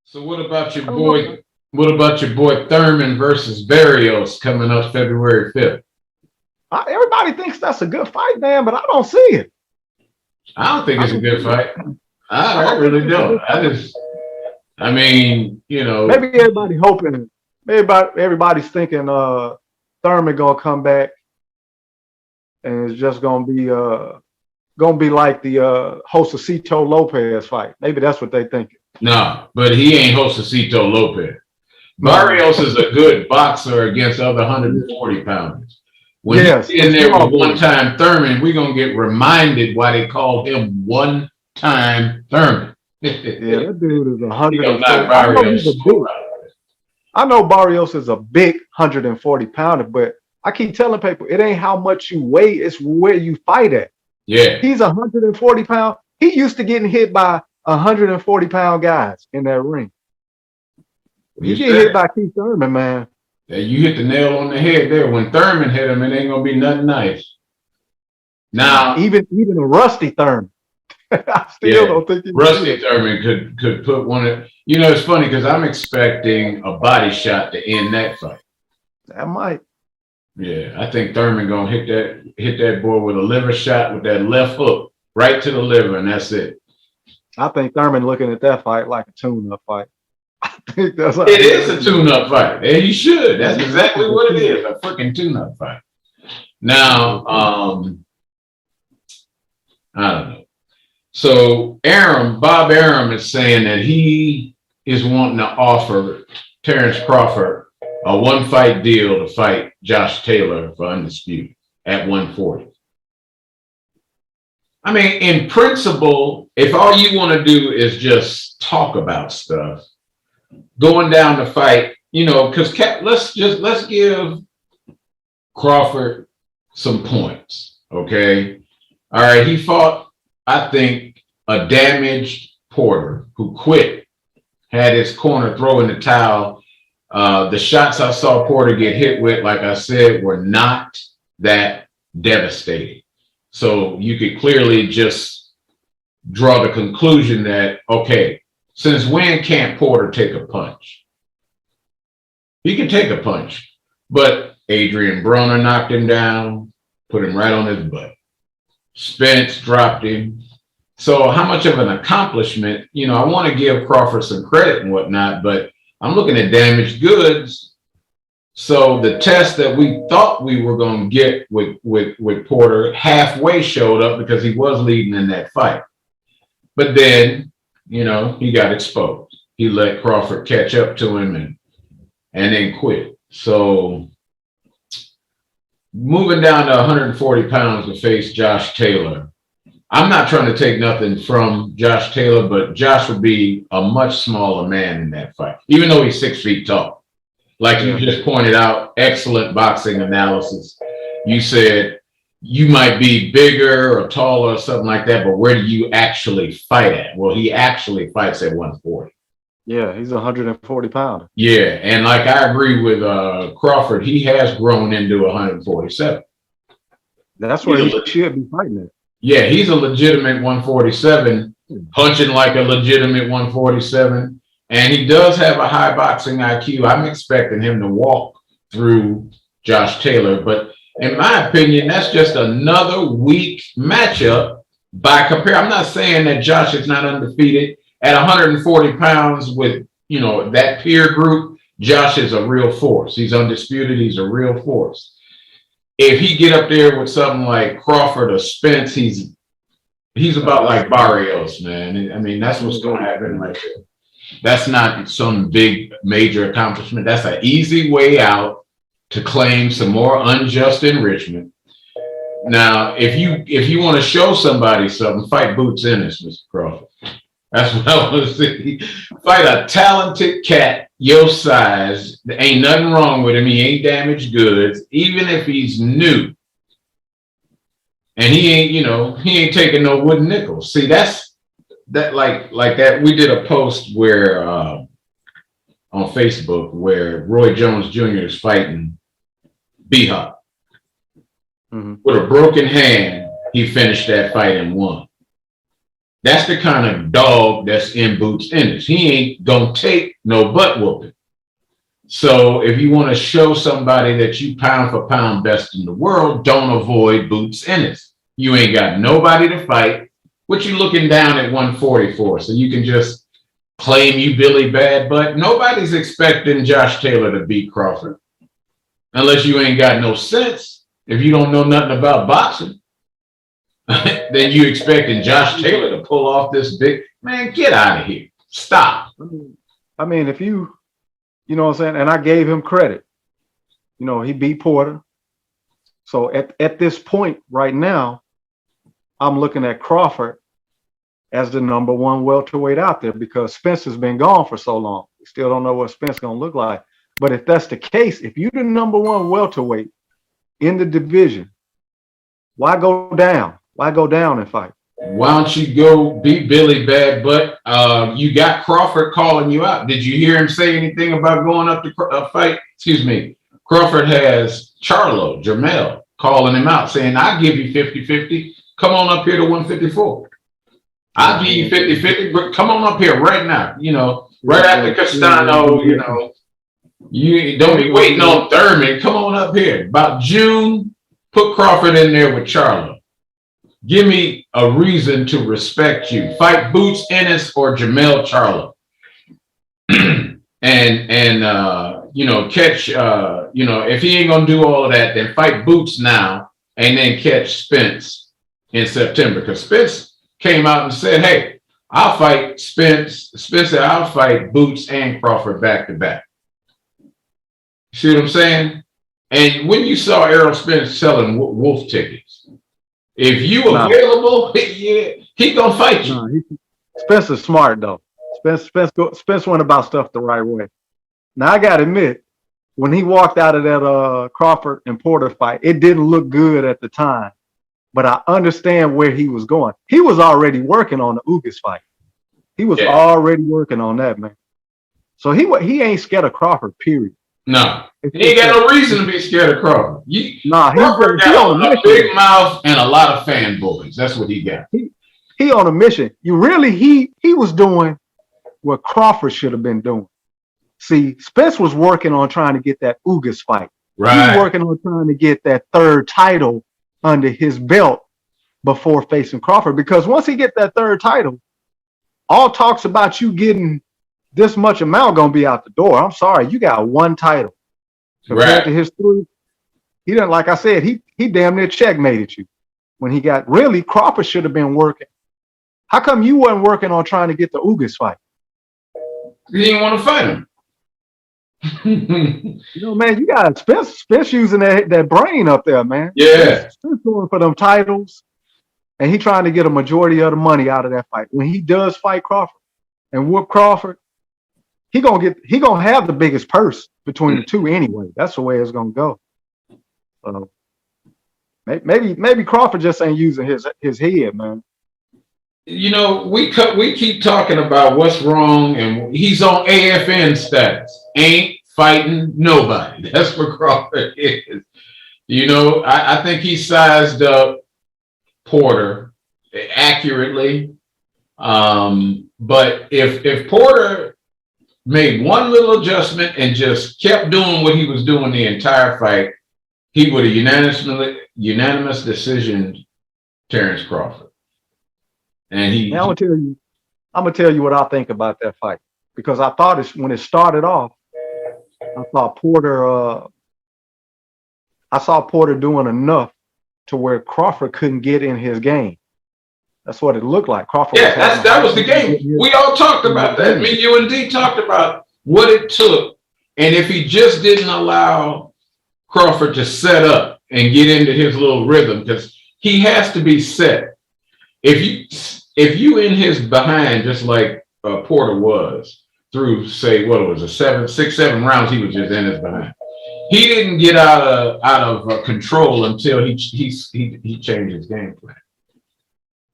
So what about your boy? What about your boy Thurman versus Barrios coming up February 5th? Everybody thinks that's a good fight, man, but I don't see it. I don't think it's a good fight. I really don't. I mean, you know, maybe everybody hoping, everybody's thinking Thurman gonna come back and it's just gonna be like the Josecito Lopez fight. Maybe that's what they think. No, but he ain't Josecito Lopez. Barrios is a good boxer against other 140 pounders. When he's in there with one-time Thurman, we're gonna get reminded why they called him one-time Thurman. Yeah, that dude is 140. I know Barrios is a big 140 pounder, but I keep telling people it ain't how much you weigh, it's where you fight at. Yeah. He's 140 pounds. He used to getting hit by 140 pound guys in that ring. You get hit by Keith Thurman, man. Yeah, you hit the nail on the head there. When Thurman hit him, it ain't gonna be nothing nice. Now, even a rusty Thurman. I still don't think Rusty Thurman could put one of, you know, it's funny because I'm expecting a body shot to end that fight. That might. Yeah, I think Thurman gonna hit that boy with a liver shot with that left hook right to the liver, and that's it. I think Thurman looking at that fight like a tune-up fight. I think that's it is a tune-up fight. And he should. That's exactly what it is, a freaking tune-up fight. Now, I don't know. So Bob Arum is saying that he is wanting to offer Terence Crawford a one-fight deal to fight Josh Taylor for undisputed at 140. I mean, in principle, if all you want to do is just talk about stuff, going down to fight, you know, because let's give Crawford some points, okay? All right, he fought, I think, a damaged Porter who quit, had his corner throw in the towel. The shots I saw Porter get hit with, like I said, were not that devastating. So you could clearly just draw the conclusion that, okay, since when can't Porter take a punch? He can take a punch, but Adrian Broner knocked him down, put him right on his butt. Spence dropped him. So how much of an accomplishment, you know, I want to give Crawford some credit and whatnot, but I'm looking at damaged goods. So the test that we thought we were going to get with Porter halfway showed up because he was leading in that fight. But then, you know, he got exposed. He let Crawford catch up to him and then quit. So moving down to 140 pounds to face Josh Taylor. I'm not trying to take nothing from Josh Taylor, but Josh would be a much smaller man in that fight, even though he's 6 feet tall. Like you just pointed out, excellent boxing analysis. You said you might be bigger or taller or something like that, but where do you actually fight at? Well, he actually fights at 140. Yeah, he's 140 pounder. Yeah, and like I agree with Crawford, he has grown into 147. That's where he should be fighting at. Yeah, he's a legitimate 147, punching like a legitimate 147. And he does have a high boxing IQ. I'm expecting him to walk through Josh Taylor. But in my opinion, that's just another weak matchup by compare. I'm not saying that Josh is not undefeated. At 140 pounds with, you know, that peer group, Josh is a real force. He's undisputed. He's a real force. If he get up there with something like Crawford or Spence, he's about like Barrios, man. I mean, that's what's going to happen right there. That's not some big major accomplishment. That's an easy way out to claim some more unjust enrichment. Now, if you want to show somebody something, fight Boots Ennis, Mr. Crawford. That's what I want to see. Fight a talented cat your size. There ain't nothing wrong with him. He ain't damaged goods, even if he's new. And he ain't taking no wooden nickels. See, that's like that. We did a post where on Facebook where Roy Jones Jr. is fighting B-Hop. With a broken hand, he finished that fight and won. That's the kind of dog that's in Boots Ennis. He ain't gonna take no butt whooping. So if you want to show somebody that you pound for pound best in the world, don't avoid Boots Ennis. You ain't got nobody to fight. What you looking down at 144? So you can just claim you Billy Bad Butt. Nobody's expecting Josh Taylor to beat Crawford. Unless you ain't got no sense. If you don't know nothing about boxing. Then you expecting Josh Taylor to pull off this big, man, get out of here. Stop. I mean, if you know what I'm saying? And I gave him credit. You know, he beat Porter. So at this point right now, I'm looking at Crawford as the number one welterweight out there because Spence has been gone for so long. We still don't know what Spence going to look like. But if that's the case, if you're the number one welterweight in the division, why go down? Why go down and fight? Why don't you go beat Billy Bad Butt? You got Crawford calling you out. Did you hear him say anything about going up to fight? Excuse me. Crawford has Charlo, Jermell, calling him out, saying, I'll give you 50-50. Come on up here to 154. I'll give you 50-50, but come on up here right now. You know, right after Castano, you know, you don't be waiting on Thurman. Come on up here. About June, put Crawford in there with Charlo. Give me a reason to respect you. Fight Boots Ennis or Jermell Charlo. and you know, catch, you know, if he ain't going to do all of that, then fight Boots now and then catch Spence in September. Because Spence came out and said, hey, I'll fight Spence. Spence said, I'll fight Boots and Crawford back to back. See what I'm saying? And when you saw Errol Spence selling wolf tickets, if you available, yeah, he gonna fight you. Spence is smart though. Spence went about stuff the right way. Now I gotta admit, when he walked out of that Crawford and Porter fight, it didn't look good at the time. But I understand where he was going. He was already working on the Ugas fight. He was already working on that, man. So he ain't scared of Crawford, period. No, he ain't got no reason to be scared of Crawford. Crawford he got on a a big mouth and a lot of fanboys. That's what he got. He on a mission. He was doing what Crawford should have been doing. See, Spence was working on trying to get that Ugas fight. Right. He was working on trying to get that third title under his belt before facing Crawford. Because once he get that third title, all talks about you getting this much amount gonna be out the door. I'm sorry, you got one title compared to his three. He didn't, like I said, he damn near checkmated you when he got. Really, Crawford should have been working. How come you wasn't working on trying to get the Ugas fight? He didn't want to fight him. You know, man, you got Spence using that brain up there, man. Yeah, Spence going for them titles, and he trying to get a majority of the money out of that fight. When he does fight Crawford and whoop Crawford, he gonna have the biggest purse between the two anyway. That's the way it's gonna go. Maybe Crawford just ain't using his head, man. You know, we keep talking about what's wrong, and he's on AFN status. Ain't fighting nobody. That's what Crawford is. You know, I think he sized up Porter accurately. But if Porter made one little adjustment and just kept doing what he was doing the entire fight, he would have unanimous decision Terence Crawford. And I'm gonna tell you what I think about that fight, because I thought when it started off, I thought I saw Porter doing enough to where Crawford couldn't get in his game. That's what it looked like. Crawford. Yeah, that was the game. We all talked about that. Me, you, and D talked about what it took, and if he just didn't allow Crawford to set up and get into his little rhythm, because he has to be set. If you in his behind, just like Porter was through, say, what it was, 6-7 rounds, he was just in his behind. He didn't get out of control until he changed his game plan.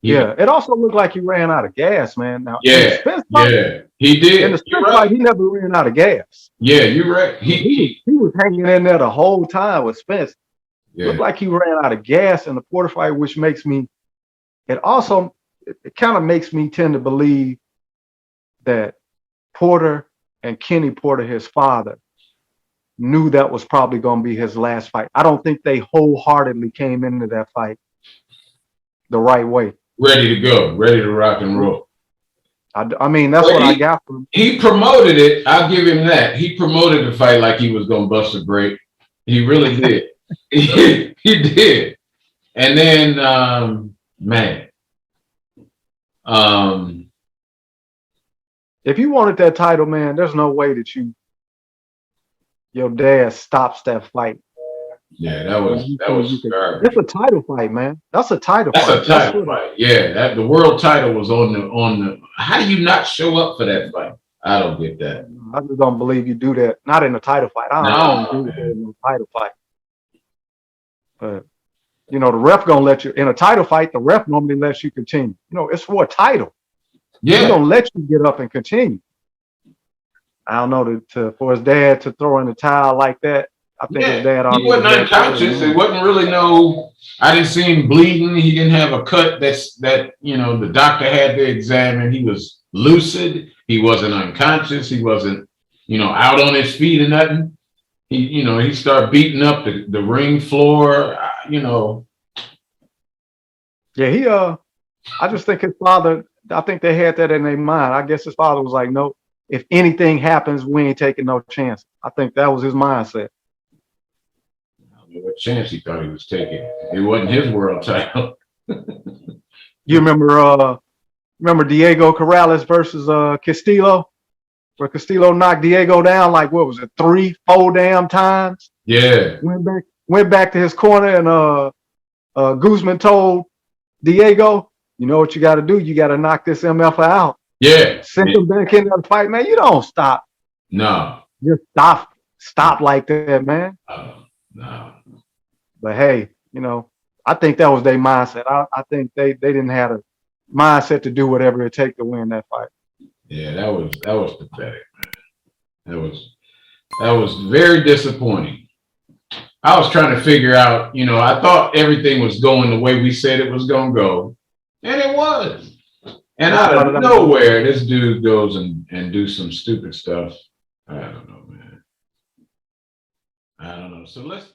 Yeah. It also looked like he ran out of gas, man. Now, in the Yeah, Spence fight, yeah, he did. in the You're Spence right. fight, he never ran out of gas. Yeah, you're right. He was hanging in there the whole time with Spence. Yeah. Looked like he ran out of gas in the Porter fight, which makes me, it kind of makes me tend to believe that Porter and Kenny Porter, his father, knew that was probably going to be his last fight. I don't think they wholeheartedly came into that fight the right way. Ready to go, ready to rock and roll. I mean, that's what I got from him. He promoted it. I'll give him that. He promoted the fight like he was going to bust a break. He really did. He did. And then, man. If you wanted that title, man, there's no way that your dad stops that fight. Yeah, that was it's a title fight, man. That's a title fight. That's a title fight. Yeah, the world title was on the. How do you not show up for that fight? I don't get that. I just don't believe you do that. Not in a title fight. I don't do that in a title fight. But the ref gonna let you in a title fight. The ref normally lets you continue. It's for a title. Yeah, he don't let you get up and continue. I don't know for his dad to throw in the towel like that. I think his dad already. He wasn't unconscious. It wasn't really I didn't see him bleeding. He didn't have a cut that the doctor had to examine. He was lucid. He wasn't unconscious. He wasn't, out on his feet or nothing. He started beating up the ring floor, Yeah, I just think his father, I think they had that in their mind. I guess his father was like, no, if anything happens, we ain't taking no chance. I think that was his mindset. What chance he thought he was taking? It wasn't his world title. You remember Diego Corrales versus Castillo, where Castillo knocked Diego down like what was it, 3-4 damn times? Yeah. Went back to his corner and Guzman told Diego, you know what you got to do? You got to knock this MF out. Yeah. Send him back into the fight, man. You don't stop. No. Just stop like that, man. No. But hey, I think that was their mindset. I think they didn't have a mindset to do whatever it takes to win that fight. Yeah, that was pathetic, man. That was very disappointing. I was trying to figure out, I thought everything was going the way we said it was going to go, and it was. And out of nowhere, this dude goes and do some stupid stuff. I don't know, man. I don't know. So let's.